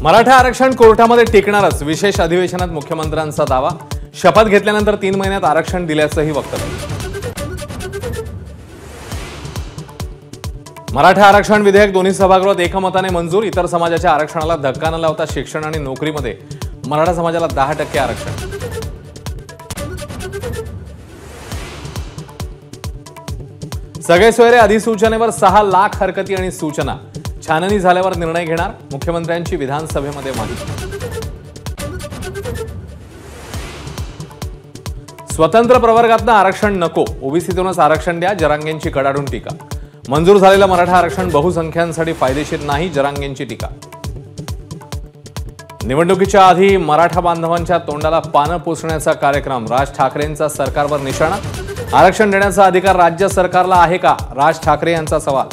मराठा आरक्षण कोर्टामध्ये टिकणारच, विशेष अधिवेशनात मुख्यमंत्र्यांचा दावा। शपथ घेतल्यानंतर 3 महिन्यात आरक्षण दिल्याचंही वक्तव्य। मराठा आरक्षण विधेयक दोन्ही सभागृहात एकमताने मंजूर। इतर समाजाच्या आरक्षणाला धक्का न लावता शिक्षण आणि नोकरीमध्ये मराठा समाजाला 10% आरक्षण। सगळे सोयरे अधिसूचनेवर 6 लाख हरकती आणि सूचना, छाननी झाल्यावर निर्णय घेणार, मुख्यमंत्र्यांची विधानसभेमध्ये माहिती। स्वतंत्र प्रवर्गातनं आरक्षण नको, ओबीसीतूनच आरक्षण द्या, जरांगेंची कडाडून टीका। मंजूर झालेलं मराठा आरक्षण बहुसंख्यांसाठी फायदेशीर नाही, जरांगेंची टीका। निवडणुकीच्या आधी मराठा बांधवांच्या तोंडाला पानं पुसण्याचा कार्यक्रम, राज ठाकरेंचा सरकारवर निशाणा। आरक्षण देण्याचा अधिकार राज्य सरकारला आहे का, राज ठाकरे यांचा सवाल।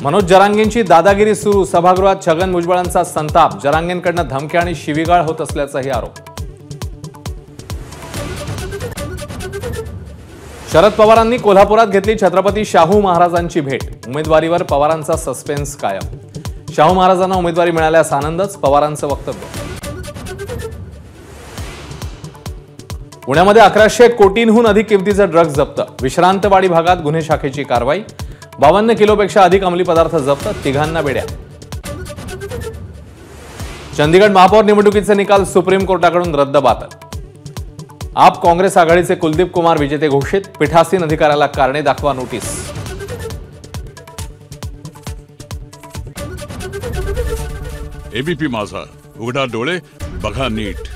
मनोज जरांगेंची दादागिरी सुरू, सभागृहात छगन भुजबळांचा संताप, जरांगेंकडून धमक्या आणि शिवीगाळ होत असल्याचाही आरोप। शरद पवारांनी कोल्हापुरात घेतली छत्रपती शाहू महाराजांची भेट, उमेदवारीवर पवारांचा सस्पेन्स कायम। शाहू महाराजांना उमेदवारी मिळाल्यास आनंदच, पवारांचं वक्तव्य। पुण्यामध्ये 1100 कोटींहून अधिक किमतीचे ड्रग्ज जप्त, विश्रांतवाडी भागात गुन्हे शाखेची कारवाई। 52 किलोपेक्षा अधिक अंमली पदार्थ जप्त, 3घांना बेड्या। चंदीगड महापौर निवडणुकीचे निकाल सुप्रीम कोर्टाकडून रद्दबातल। आप काँग्रेस आघाडीचे कुलदीप कुमार विजेते घोषित, पीठासीन अधिकाऱ्याला कारणे दाखवा नोटीस। एबीपी माझा, उघडा डोळे बघा नीट।